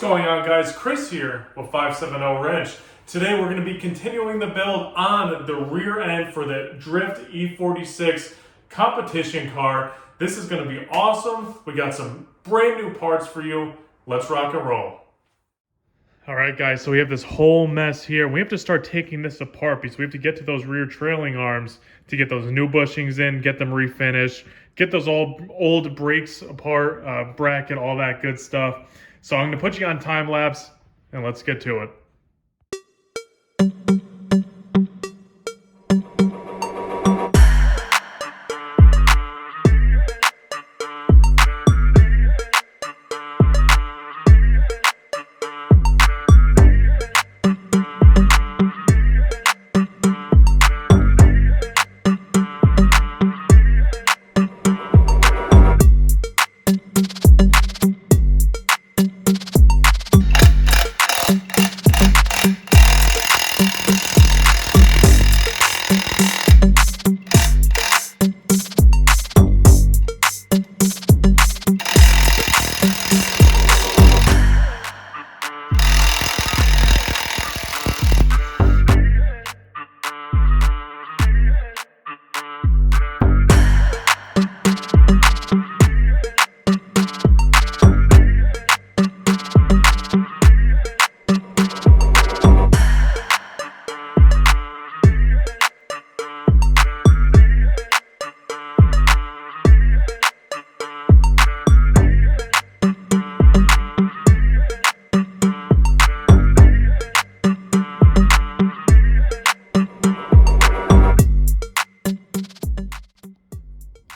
going on, guys? Chris here with 570 Wrench. Today we're going to be continuing the build on the rear end for the Drift E46 competition car. This is going to be awesome. We got some brand new parts for you. Let's rock and roll. All right, guys, so we have this whole mess here. We have to start taking this apart because we have to get to those rear trailing arms to get those new bushings in, get them refinished, get those old brakes apart, bracket, all that good stuff. So I'm going to put you on time lapse and let's get to it.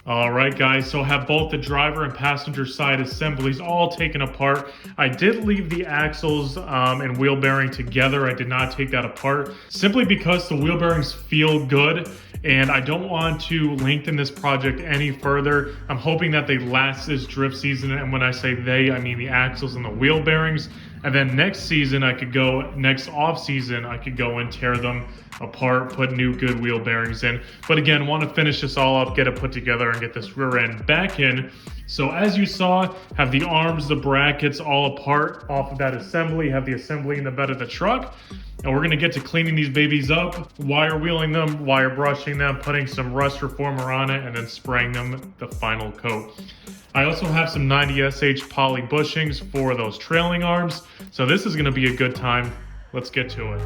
Alright guys, so have both the driver and passenger side assemblies all taken apart. I did leave the axles and wheel bearing together. I did not take that apart simply because the wheel bearings feel good and I don't want to lengthen this project any further. I'm hoping that they last this drift season, and when I say they, I mean the axles and the wheel bearings. And then next off season, I could go and tear them apart, put new good wheel bearings in. But again, want to finish this all up, get it put together, and get this rear end back in. So as you saw, have the arms, the brackets all apart off of that assembly, have the assembly in the bed of the truck. And we're gonna get to cleaning these babies up, wire wheeling them, wire brushing them, putting some rust reformer on it, and then spraying them the final coat. I also have some 90SH poly bushings for those trailing arms. So this is gonna be a good time. Let's get to it.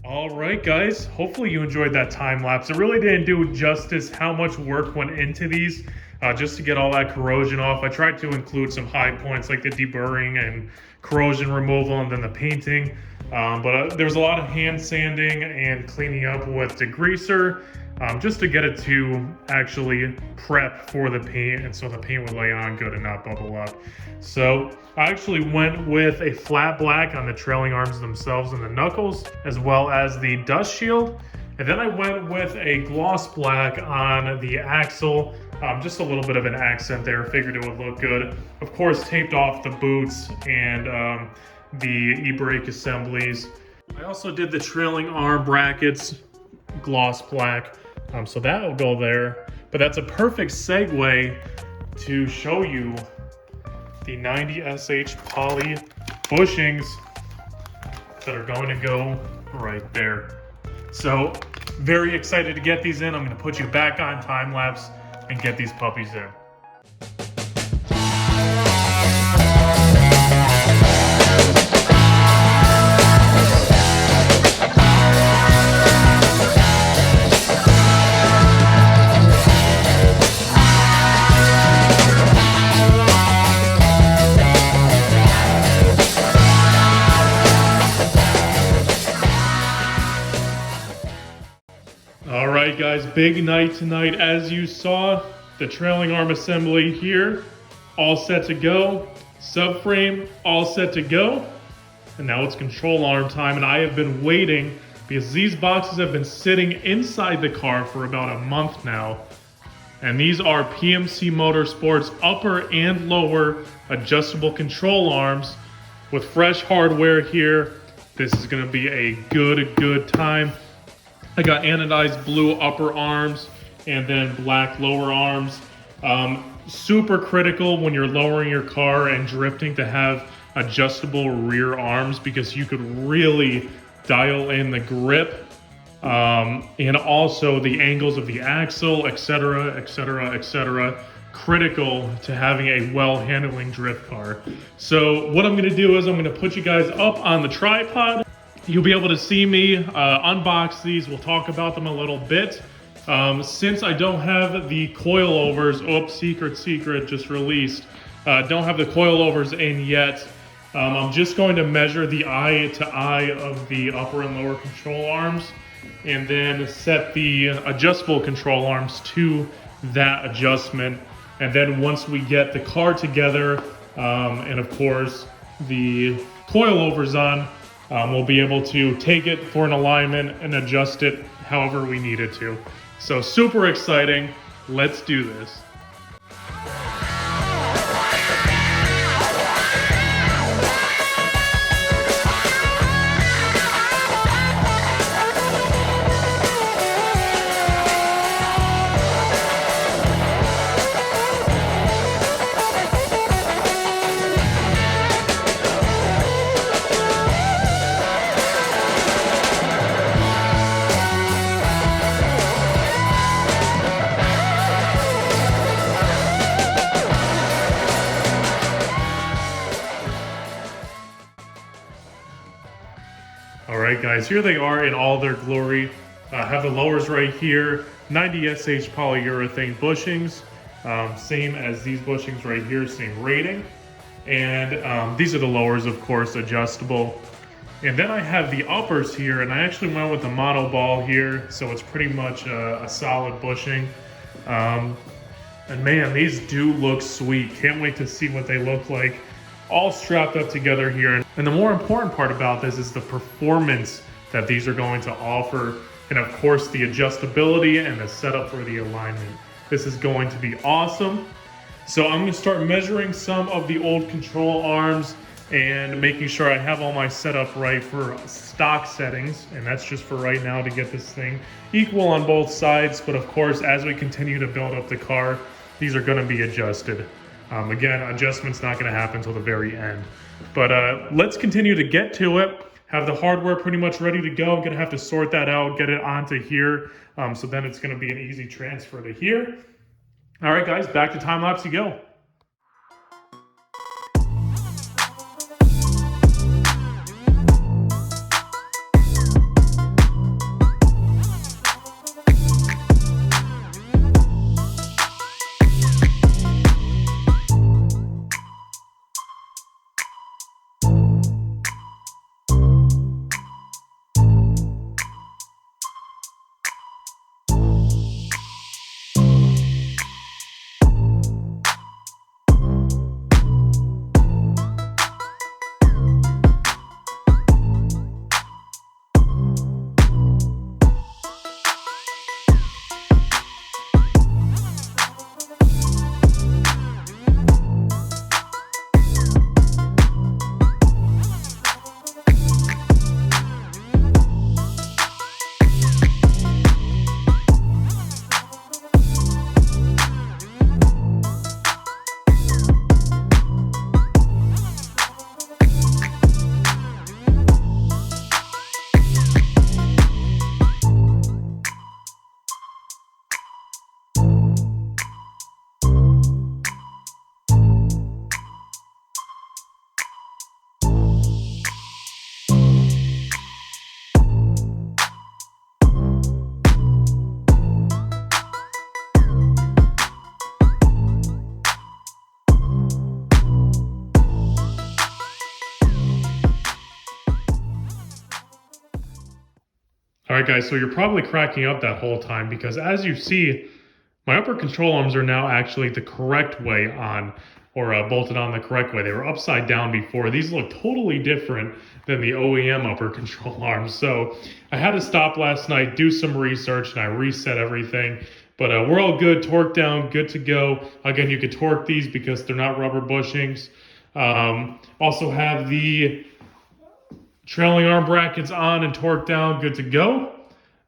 All right, guys, hopefully you enjoyed that time lapse. It really didn't do justice how much work went into these just to get all that corrosion off. I tried to include some high points like the deburring and corrosion removal and then the painting. But there's a lot of hand sanding and cleaning up with degreaser just to get it to actually prep for the paint, and so the paint would lay on good and not bubble up. So I actually went with a flat black on the trailing arms themselves and the knuckles, as well as the dust shield. And then I went with a gloss black on the axle, just a little bit of an accent there, figured it would look good. Of course, taped off the boots and the e-brake assemblies. I also did the trailing arm brackets, gloss black, so that will go there. But that's a perfect segue to show you the 90SH poly bushings that are going to go right there. So very excited to get these in. I'm going to put you back on time lapse and get these puppies in. All right, guys, big night tonight. As you saw, the trailing arm assembly here, all set to go. Subframe, all set to go. And now it's control arm time, and I have been waiting because these boxes have been sitting inside the car for about a month now. And these are PMC Motorsports upper and lower adjustable control arms with fresh hardware here. This is gonna be a good time. I got anodized blue upper arms and then black lower arms. Super critical when you're lowering your car and drifting to have adjustable rear arms, because you could really dial in the grip and also the angles of the axle, etc., etc., etc. Critical to having a well-handling drift car. So what I'm gonna do is I'm gonna put you guys up on the tripod. You'll be able to see me unbox these. We'll talk about them a little bit. Since I don't have the coilovers, oops, secret, just released. Don't have the coilovers in yet. I'm just going to measure the eye to eye of the upper and lower control arms, and then set the adjustable control arms to that adjustment. And then once we get the car together, and of course the coilovers on, we'll be able to take it for an alignment and adjust it however we need it to. So super exciting. Let's do this. Alright guys, here they are in all their glory. Have the lowers right here, 90SH polyurethane bushings, same as these bushings right here, same rating. And these are the lowers, of course, adjustable. And then I have the uppers here, and I actually went with the mono ball here, so it's pretty much a solid bushing. And man, these do look sweet. Can't wait to see what they look like. All strapped up together here. And the more important part about this is the performance that these are going to offer, and of course the adjustability and the setup for the alignment. This is going to be awesome. So I'm going to start measuring some of the old control arms and making sure I have all my setup right for stock settings, and that's just for right now to get this thing equal on both sides. But of course, as we continue to build up the car, these are going to be adjusted. Again, adjustment's not going to happen until the very end. But let's continue to get to it. Have the hardware pretty much ready to go. I'm going to have to sort that out, get it onto here. So then it's going to be an easy transfer to here. All right, guys, back to time lapse you go. All right, guys, so you're probably cracking up that whole time because as you see, my upper control arms are now actually the correct way on, or bolted on the correct way. They were upside down before. These look totally different than the OEM upper control arms. So I had to stop last night, do some research, and I reset everything. But we're all good, torque down, good to go. Again, you could torque these because they're not rubber bushings. Also have the trailing arm brackets on and torqued down, good to go.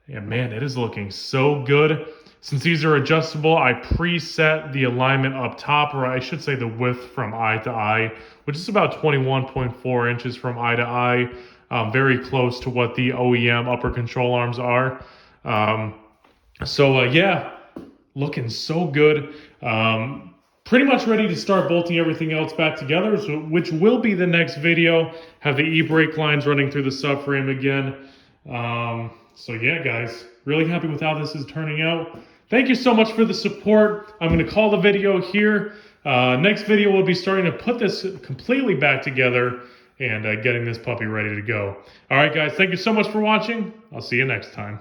And man, it is looking so good. Since these are adjustable, I preset the alignment up top, or I should say the width from eye to eye, which is about 21.4 inches from eye to eye. Very close to what the OEM upper control arms are. Yeah, looking so good. Pretty much ready to start bolting everything else back together, which will be the next video. Have the e-brake lines running through the subframe again. So yeah, guys, really happy with how this is turning out. Thank you so much for the support. I'm going to call the video here. Next video, we'll be starting to put this completely back together and getting this puppy ready to go. All right, guys, thank you so much for watching. I'll see you next time.